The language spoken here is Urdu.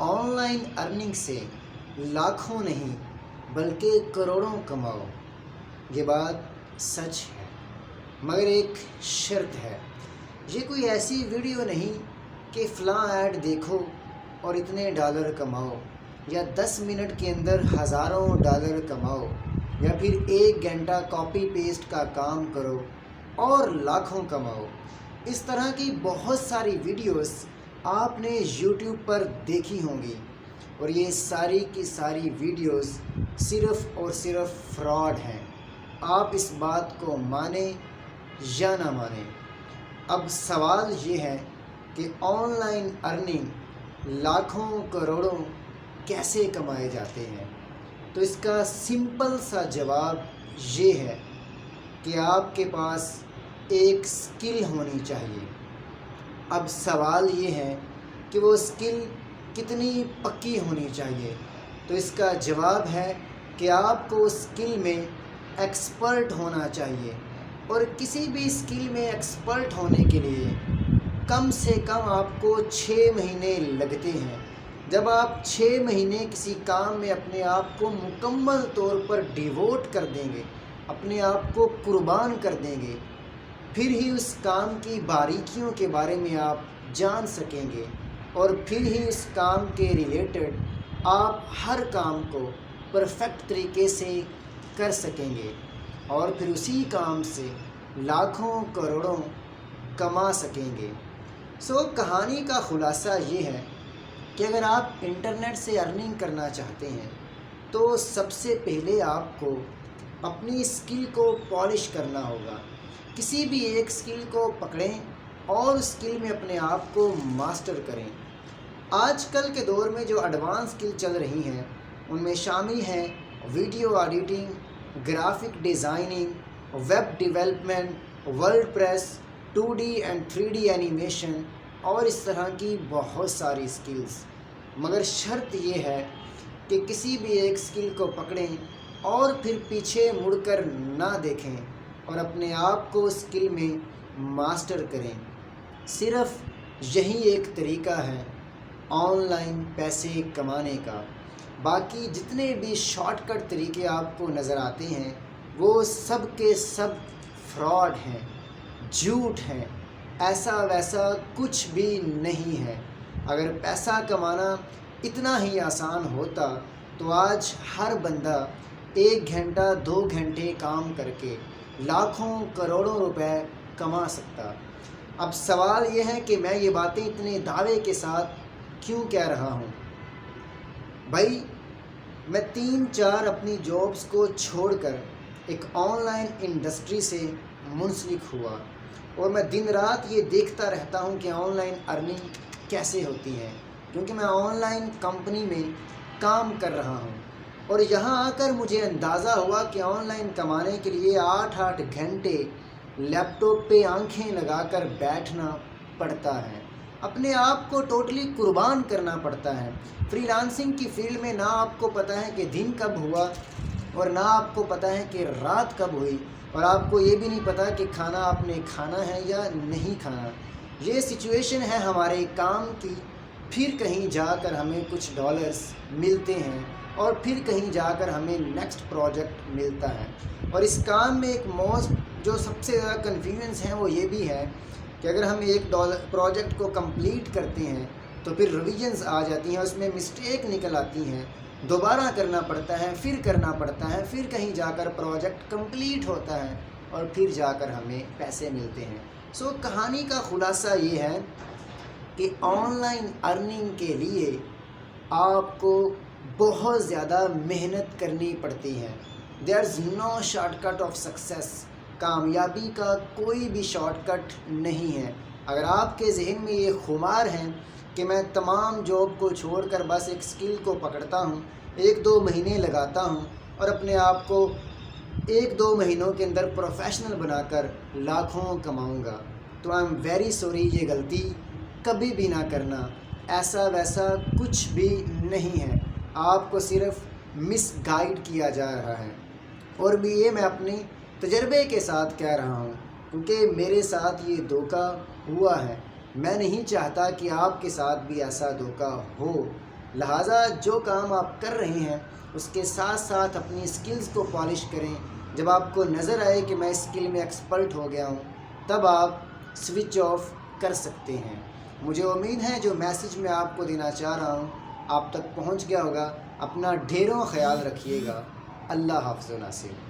آن لائن ارننگ سے لاکھوں نہیں بلکہ کروڑوں کماؤ، یہ بات سچ ہے، مگر ایک شرط ہے۔ یہ کوئی ایسی ویڈیو نہیں کہ فلاں ایڈ دیکھو اور اتنے ڈالر کماؤ، یا 10 منٹ کے اندر ہزاروں ڈالر کماؤ، یا پھر 1 گھنٹہ کاپی پیسٹ کا کام کرو اور لاکھوں کماؤ۔ اس طرح کی بہت ساری ویڈیوز آپ نے یوٹیوب پر دیکھی ہوں گی، اور یہ ساری کی ساری ویڈیوز صرف اور صرف فراڈ ہیں۔ آپ اس بات کو مانیں یا نہ مانیں، اب سوال یہ ہے کہ آن لائن ارننگ لاکھوں کروڑوں کیسے کمائے جاتے ہیں؟ تو اس کا سمپل سا جواب یہ ہے کہ آپ کے پاس ایک سکل ہونی چاہیے۔ اب سوال یہ ہے کہ وہ سکل کتنی پکی ہونی چاہیے؟ تو اس کا جواب ہے کہ آپ کو سکل میں ایکسپرٹ ہونا چاہیے، اور کسی بھی سکل میں ایکسپرٹ ہونے کے لیے کم سے کم آپ کو 6 مہینے لگتے ہیں۔ جب آپ 6 مہینے کسی کام میں اپنے آپ کو مکمل طور پر ڈیووٹ کر دیں گے، اپنے آپ کو قربان کر دیں گے، پھر ہی اس کام کی باریکیوں کے بارے میں آپ جان سکیں گے، اور پھر ہی اس کام کے ریلیٹڈ آپ ہر کام کو پرفیکٹ طریقے سے کر سکیں گے، اور پھر اسی کام سے لاکھوں کروڑوں کما سکیں گے۔ کہانی کا خلاصہ یہ ہے کہ اگر آپ انٹرنیٹ سے ارننگ کرنا چاہتے ہیں تو سب سے پہلے آپ کو اپنی سکل کو پالش کرنا ہوگا۔ کسی بھی ایک سکل کو پکڑیں اور اس سکل میں اپنے آپ کو ماسٹر کریں۔ آج کل کے دور میں جو ایڈوانس سکل چل رہی ہیں ان میں شامل ہیں video editing, graphic designing, web development, word press, 2D and 3D animation, اور اس طرح کی بہت ساری سکلز۔ مگر شرط یہ ہے کہ کسی بھی ایک سکل کو پکڑیں اور پھر پیچھے مڑ کر نہ دیکھیں اور اپنے آپ کو سکل میں ماسٹر کریں۔ صرف یہی ایک طریقہ ہے آن لائن پیسے کمانے کا۔ باقی جتنے بھی شارٹ کٹ طریقے آپ کو نظر آتے ہیں وہ سب کے سب فراڈ ہیں، جھوٹ ہیں، ایسا ویسا کچھ بھی نہیں ہے۔ اگر پیسہ کمانا اتنا ہی آسان ہوتا تو آج ہر بندہ 1 گھنٹہ 2 گھنٹے کام کر کے لاکھوں کروڑوں روپے کما سکتا۔ اب سوال یہ ہے کہ میں یہ باتیں اتنے دعوے کے ساتھ کیوں کہہ رہا ہوں؟ بھائی، میں 3-4 اپنی جابز کو چھوڑ کر ایک آن لائن انڈسٹری سے منسلک ہوا، اور میں دن رات یہ دیکھتا رہتا ہوں کہ آن لائن ارننگ کیسے ہوتی ہے، کیونکہ میں آن لائن کمپنی میں کام کر رہا ہوں۔ اور یہاں آ کر مجھے اندازہ ہوا کہ آن لائن کمانے کے لیے 8-8 گھنٹے لیپ ٹاپ پہ آنکھیں لگا کر بیٹھنا پڑتا ہے، اپنے آپ کو ٹوٹلی قربان کرنا پڑتا ہے۔ فری لانسنگ کی فیلڈ میں نہ آپ کو پتہ ہے کہ دن کب ہوا اور نہ آپ کو پتہ ہے کہ رات کب ہوئی، اور آپ کو یہ بھی نہیں پتہ کہ کھانا آپ نے کھانا ہے یا نہیں کھانا۔ یہ سچویشن ہے ہمارے کام کی، پھر کہیں جا کر ہمیں کچھ ڈالرز ملتے ہیں، اور پھر کہیں جا کر ہمیں نیکسٹ پروجیکٹ ملتا ہے۔ اور اس کام میں ایک جو سب سے زیادہ کنفیوژنس ہے وہ یہ بھی ہے کہ اگر ہم ایک پروجیکٹ کو کمپلیٹ کرتے ہیں تو پھر ریویژنز آ جاتی ہیں، اس میں مسٹیک نکل آتی ہیں، دوبارہ کرنا پڑتا ہے، پھر کرنا پڑتا ہے، پھر کہیں جا کر پروجیکٹ کمپلیٹ ہوتا ہے، اور پھر جا کر ہمیں پیسے ملتے ہیں۔ کہانی کا خلاصہ یہ ہے کہ آن لائن ارننگ کے لیے آپ کو بہت زیادہ محنت کرنی پڑتی ہے۔ دیر از نو شارٹ کٹ آف سکسیس۔ کامیابی کا کوئی بھی شارٹ کٹ نہیں ہے۔ اگر آپ کے ذہن میں یہ خمار ہے کہ میں تمام جاب کو چھوڑ کر بس ایک سکل کو پکڑتا ہوں، 1-2 مہینے لگاتا ہوں اور اپنے آپ کو 1-2 مہینوں کے اندر پروفیشنل بنا کر لاکھوں کماؤں گا، تو آئی ایم ویری سوری، یہ غلطی کبھی بھی نہ کرنا۔ ایسا ویسا کچھ بھی نہیں ہے، آپ کو صرف مس گائیڈ کیا جا رہا ہے، اور بھی یہ میں اپنی تجربے کے ساتھ کہہ رہا ہوں، کیونکہ میرے ساتھ یہ دھوکہ ہوا ہے۔ میں نہیں چاہتا کہ آپ کے ساتھ بھی ایسا دھوکہ ہو۔ لہٰذا جو کام آپ کر رہے ہیں اس کے ساتھ ساتھ اپنی اسکلز کو پالش کریں. جب آپ کو نظر آئے کہ میں اسکل میں ایکسپرٹ ہو گیا ہوں تب آپ سوئچ آف کر سکتے ہیں. مجھے امید ہے جو میسج میں آپ کو دینا چاہ رہا ہوں آپ تک پہنچ گیا ہوگا. اپنا ڈھیروں خیال رکھیے گا. اللہ حافظ و ناصر.